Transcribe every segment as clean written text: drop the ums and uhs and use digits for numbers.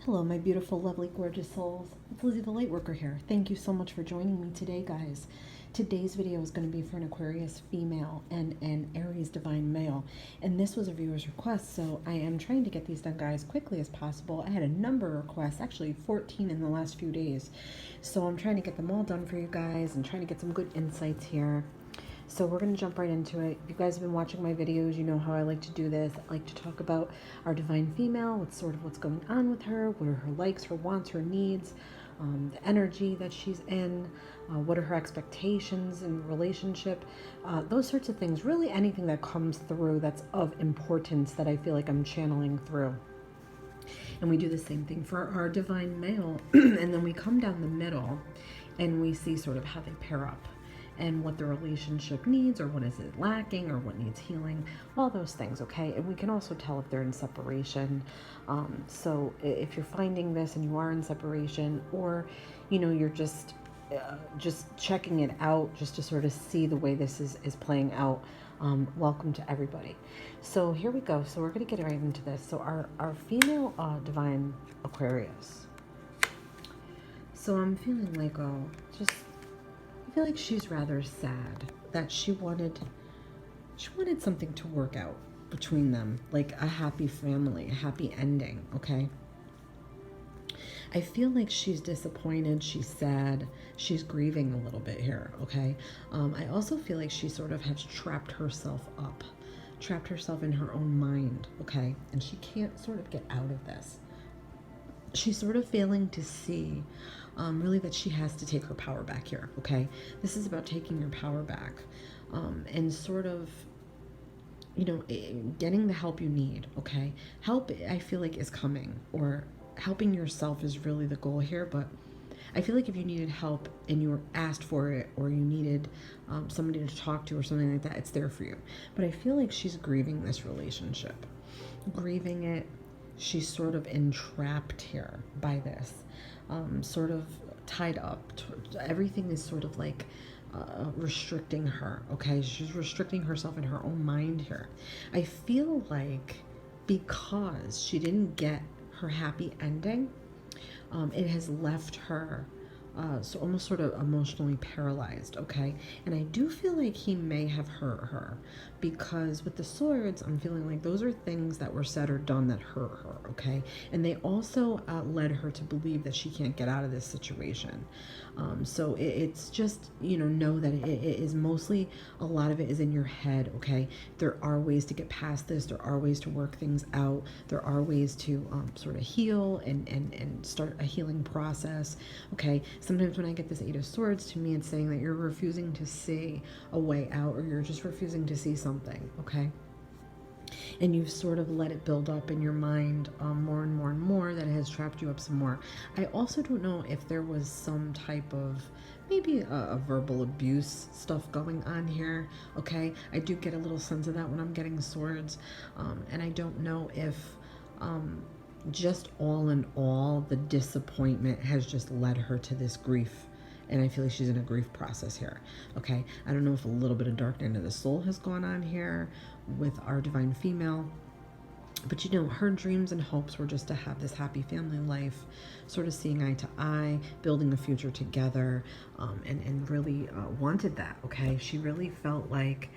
Hello, my beautiful, lovely, gorgeous souls. It's Lizzie the Lightworker here. Thank you so much for joining me today, guys. Today's video is going to be for an Aquarius female and an Aries divine male. And this was a viewer's request, so I am trying to get these done, guys, quickly as possible. I had a number of requests, actually 14 in the last few days. So I'm trying to get them all done for you guys and trying to get some good insights here. So we're going to jump right into it. If you guys have been watching my videos, you know how I like to do this. I like to talk about our divine female, what's going on with her, what are her likes, her wants, her needs, the energy that she's in, what are her expectations in relationship, those sorts of things. Really anything that comes through that's of importance that I feel like I'm channeling through. And we do the same thing for our divine male. And then we come down the middle and we see sort of how they pair up and what the relationship needs, or what is it lacking, or what needs healing, all those things, okay? And we can also tell if they're in separation. So if you're finding this and you are in separation, or you're just checking it out just to sort of see the way this is playing out, welcome to everybody. So here we go. So we're going to get right into this. So our female divine Aquarius. So I'm feeling like, I feel like she's rather sad that she wanted something to work out between them, like a happy family, a happy ending, okay? I feel like she's disappointed, she's sad, she's grieving a little bit here, okay? I also feel like she sort of has trapped herself in her own mind, okay? And she can't sort of get out of this. She's sort of failing to see really that she has to take her power back here, okay? This is about taking your power back and sort of, getting the help you need, okay? Help, I feel like, is coming, or helping yourself is really the goal here, but I feel like if you needed help and you were asked for it, or you needed somebody to talk to or something like that, it's there for you. But I feel like she's grieving this relationship, grieving it. She's sort of entrapped here by this, sort of tied up. Everything is sort of like restricting her, okay? She's restricting herself in her own mind here. I feel like because she didn't get her happy ending, it has left her so almost sort of emotionally paralyzed, okay? And I do feel like he may have hurt her, because with the swords, I'm feeling like those are things that were said or done that hurt her, okay? And they also led her to believe that she can't get out of this situation. So it's just, know that it is mostly, a lot of it is in your head, okay? There are ways to get past this. There are ways to work things out. There are ways to sort of heal and start a healing process, okay? Sometimes when I get this Eight of Swords, to me it's saying that you're refusing to see a way out, or you're just refusing to see something, okay? And you've sort of let it build up in your mind more and more and more, that it has trapped you up some more. I also don't know if there was some type of maybe a verbal abuse stuff going on here, okay? I do get a little sense of that when I'm getting swords, and I don't know if just all in all, the disappointment has just led her to this grief. And I feel like she's in a grief process here, okay? I don't know if a little bit of dark night of the soul has gone on here with our divine female. But her dreams and hopes were just to have this happy family life, sort of seeing eye to eye, building a future together, and really wanted that, okay? She really felt like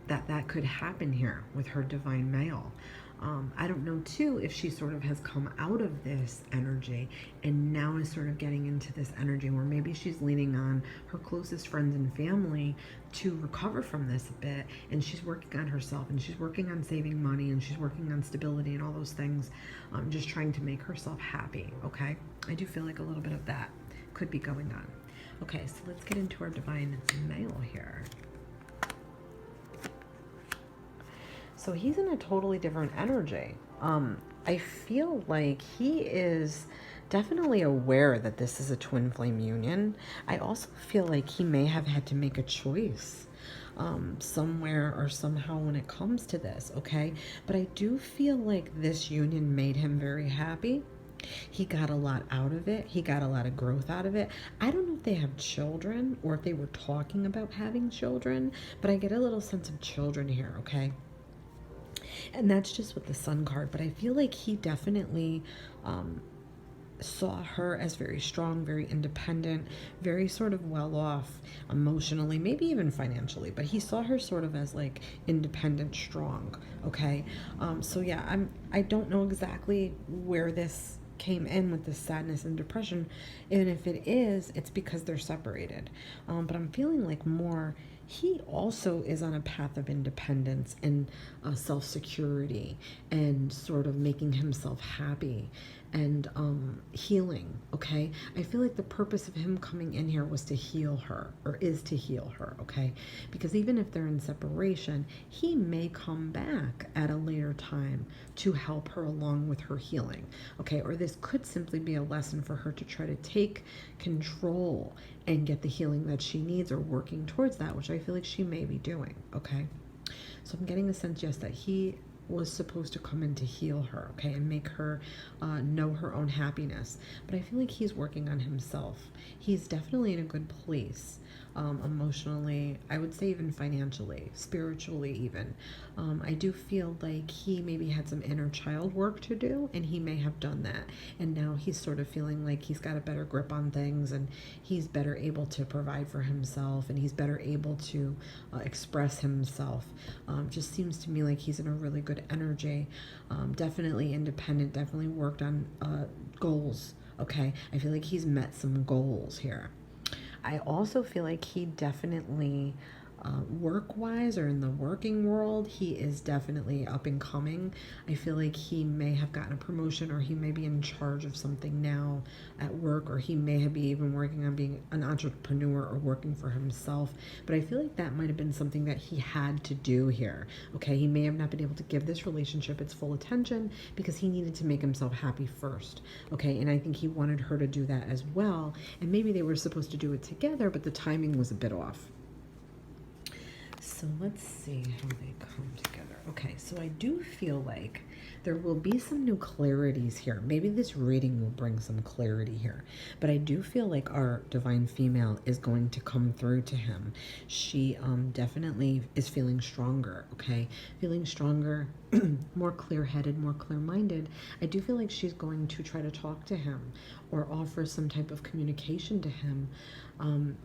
that could happen here with her divine male. I don't know, too, if she sort of has come out of this energy and now is sort of getting into this energy where maybe she's leaning on her closest friends and family to recover from this a bit, and she's working on herself, and she's working on saving money, and she's working on stability and all those things, just trying to make herself happy, okay? I do feel like a little bit of that could be going on. Okay, so let's get into our divine male here. So he's in a totally different energy. I feel like he is definitely aware that this is a twin flame union. I also feel like he may have had to make a choice somewhere or somehow when it comes to this, okay? But I do feel like this union made him very happy. He got a lot out of it. He got a lot of growth out of it. I don't know if they have children or if they were talking about having children, but I get a little sense of children here, okay? And that's just with the Sun card. But I feel like he definitely saw her as very strong, very independent, very sort of well off emotionally, maybe even financially, but he saw her sort of as like independent, strong. Okay. So yeah, I don't know exactly where this came in with this sadness and depression, and if it is, it's because they're separated. But I'm feeling like more he also is on a path of independence and self-security and sort of making himself happy and healing. Okay, I feel like the purpose of him coming in here was to heal her, or is to heal her. Okay, because even if they're in separation, he may come back at a later time to help her along with her healing. Okay, or this could simply be a lesson for her to try to take control and get the healing that she needs, or working towards that, which I feel like she may be doing. Okay, so I'm getting the sense, yes, that he was supposed to come in to heal her, okay, and make her know her own happiness. But I feel like he's working on himself. He's definitely in a good place, emotionally, I would say even financially, spiritually even. I do feel like he maybe had some inner child work to do, and he may have done that. And now he's sort of feeling like he's got a better grip on things, and he's better able to provide for himself, and he's better able to express himself. Just seems to me like he's in a really good energy. Definitely independent, definitely worked on goals. Okay, I feel like he's met some goals here. I also feel like he definitely, work-wise or in the working world, he is definitely up and coming. I feel like he may have gotten a promotion, or he may be in charge of something now at work, or he may have been even working on being an entrepreneur or working for himself. But I feel like that might have been something that he had to do here. Okay, he may have not been able to give this relationship its full attention because he needed to make himself happy first. Okay, and I think he wanted her to do that as well. And maybe they were supposed to do it together, but the timing was a bit off. So let's see how they come together. Okay, so I do feel like there will be some new clarities here. Maybe this reading will bring some clarity here. But I do feel like our divine female is going to come through to him. She definitely is feeling stronger, okay? Feeling stronger, more clear-headed, more clear-minded. I do feel like she's going to try to talk to him or offer some type of communication to him, and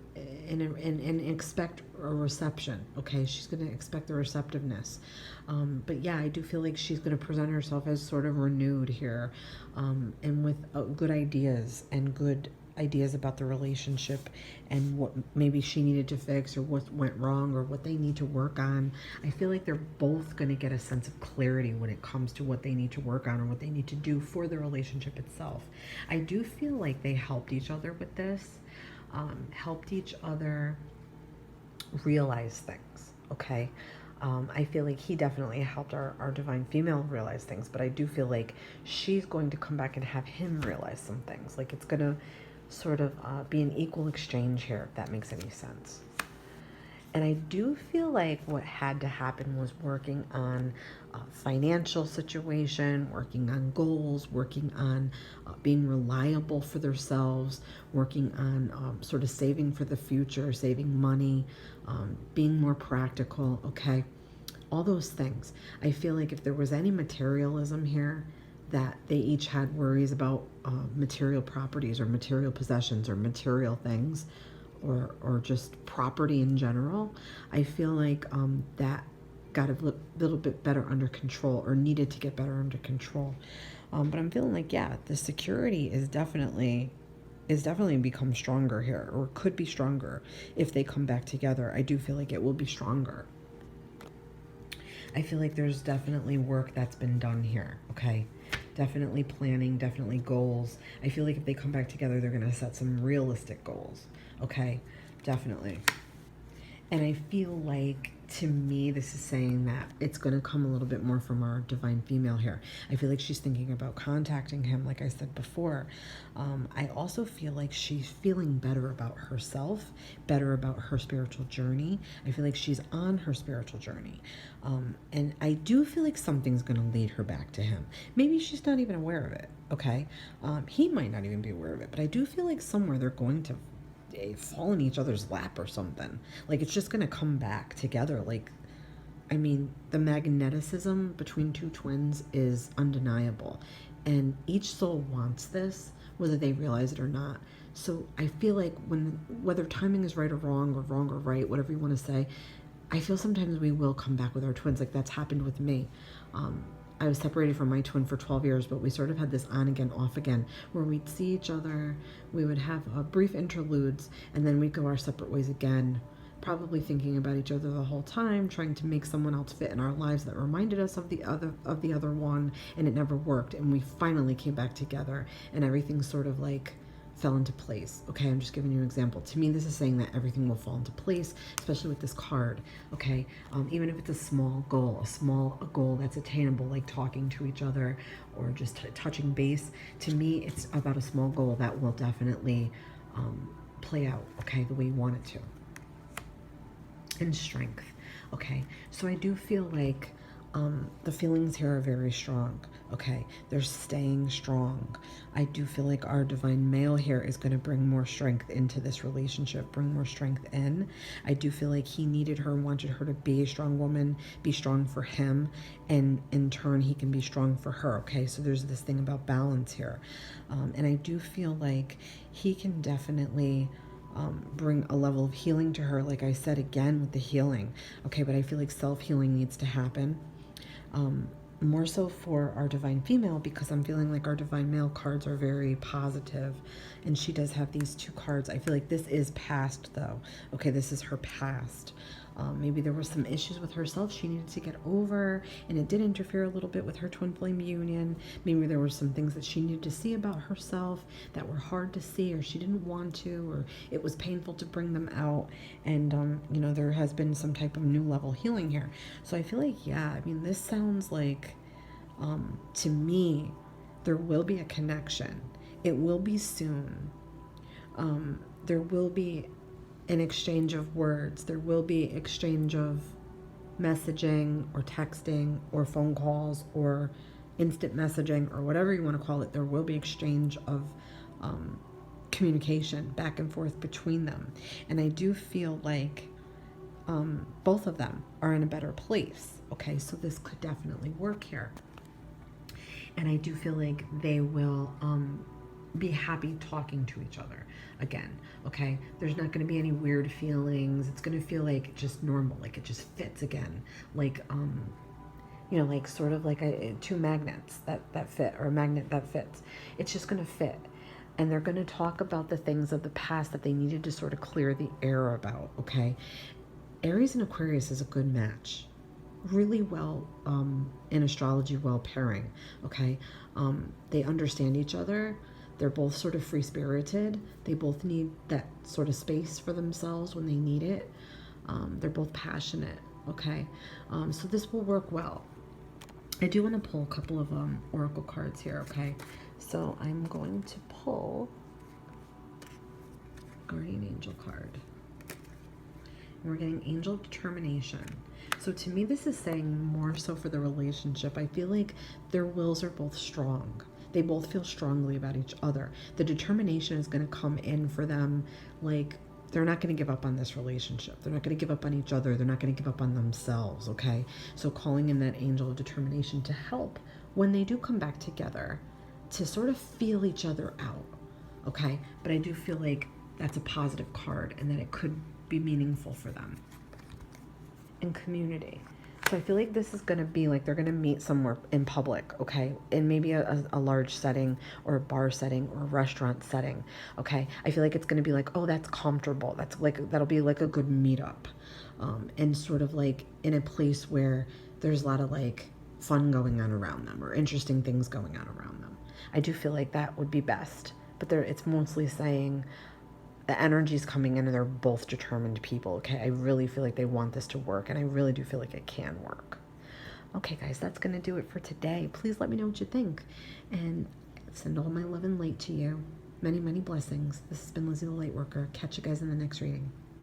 expect a reception. Okay, she's going to expect the receptiveness. But yeah, I do feel like she's going to present herself as sort of renewed here, and with good ideas and good ideas about the relationship and what maybe she needed to fix, or what went wrong, or what they need to work on. I feel like they're both going to get a sense of clarity when it comes to what they need to work on or what they need to do for the relationship itself. I do feel like they helped each other with this, helped each other realize things, okay? I feel like he definitely helped our divine female realize things, but I do feel like she's going to come back and have him realize some things. Like it's going to sort of be an equal exchange here, if that makes any sense. And I do feel like what had to happen was working on a financial situation, working on goals, working on being reliable for themselves, working on sort of saving for the future, saving money, being more practical, okay? All those things. I feel like if there was any materialism here, that they each had worries about material properties or material possessions or material things, or just property in general, I feel like that got a little bit better under control, or needed to get better under control. But I'm feeling like, yeah, the security is definitely become stronger here, or could be stronger if they come back together. I do feel like it will be stronger. I feel like there's definitely work that's been done here, okay? Definitely planning, definitely goals. I feel like if they come back together, they're going to set some realistic goals, okay? Definitely. And I feel like, to me, this is saying that it's going to come a little bit more from our divine female here. I feel like she's thinking about contacting him, like I said before. I also feel like she's feeling better about herself, better about her spiritual journey. I feel like she's on her spiritual journey. And I do feel like something's going to lead her back to him. Maybe she's not even aware of it, okay? He might not even be aware of it, but I do feel like somewhere they're going to fall in each other's lap or something. Like it's just gonna come back together. Like I mean, the magneticism between two twins is undeniable. And each soul wants this, whether they realize it or not. So I feel like whether timing is right or wrong or right, whatever you want to say, I feel sometimes we will come back with our twins. Like that's happened with me. I was separated from my twin for 12 years, but we sort of had this on again, off again, where we'd see each other, we would have brief interludes, and then we'd go our separate ways again, probably thinking about each other the whole time, trying to make someone else fit in our lives that reminded us of the other one, and it never worked. And we finally came back together, and everything sort of like fell into place. Okay, I'm just giving you an example. To me, this is saying that everything will fall into place, especially with this card. Okay, even if it's a small goal, a goal that's attainable, like talking to each other or just touching base. To me, it's about a small goal that will definitely play out, okay, the way you want it to. And strength. Okay, so I do feel like the feelings here are very strong. Okay, they're staying strong. I do feel like our divine male here is going to bring more strength into this relationship, bring more strength in. I do feel like he needed her and wanted her to be a strong woman, be strong for him, and in turn he can be strong for her. Okay, so there's this thing about balance here. And I do feel like he can definitely bring a level of healing to her, like I said again with the healing. Okay, but I feel like self-healing needs to happen. More so for our divine female, because I'm feeling like our divine male cards are very positive, and she does have these two cards. I feel like this is past though. Okay, this is her past. Maybe there were some issues with herself she needed to get over, and it did interfere a little bit with her twin flame union. Maybe there were some things that she needed to see about herself that were hard to see, or she didn't want to, or it was painful to bring them out. And you know, there has been some type of new level healing here. So I feel like, yeah, I mean, this sounds like, to me, there will be a connection. It will be soon. There will be an exchange of words. There will be exchange of messaging or texting or phone calls or instant messaging or whatever you want to call it. There will be exchange of communication back and forth between them. And I do feel like both of them are in a better place. Okay, so this could definitely work here. And I do feel like they will be happy talking to each other again. Okay, there's not going to be any weird feelings. It's going to feel like just normal, like it just fits again, like you know, like sort of like two magnets that fit, or a magnet that fits. It's just going to fit. And they're going to talk about the things of the past that they needed to sort of clear the air about. Okay, Aries and Aquarius is a good match, really well in astrology, well pairing. Okay, they understand each other. They're both sort of free-spirited. They both need that sort of space for themselves when they need it. They're both passionate, okay? So this will work well. I do want to pull a couple of oracle cards here, okay? So I'm going to pull Guardian Angel card. And we're getting Angel Determination. So to me, this is saying more so for the relationship. I feel like their wills are both strong. They both feel strongly about each other. The determination is going to come in for them, like they're not going to give up on this relationship. They're not going to give up on each other. They're not going to give up on themselves, okay? So calling in that angel of determination to help when they do come back together, to sort of feel each other out, okay? But I do feel like that's a positive card and that it could be meaningful for them. In community. So I feel like this is going to be like they're going to meet somewhere in public, okay? In maybe a large setting or a bar setting or a restaurant setting, okay? I feel like it's going to be like, oh, that's comfortable. That's like, that'll be like a good meetup. And sort of like in a place where there's a lot of like fun going on around them or interesting things going on around them. I do feel like that would be best. But it's mostly saying the energy's coming in and they're both determined people, okay? I really feel like they want this to work, and I really do feel like it can work. Okay, guys, that's going to do it for today. Please let me know what you think, and send all my love and light to you. Many, many blessings. This has been Lizzie the Lightworker. Catch you guys in the next reading.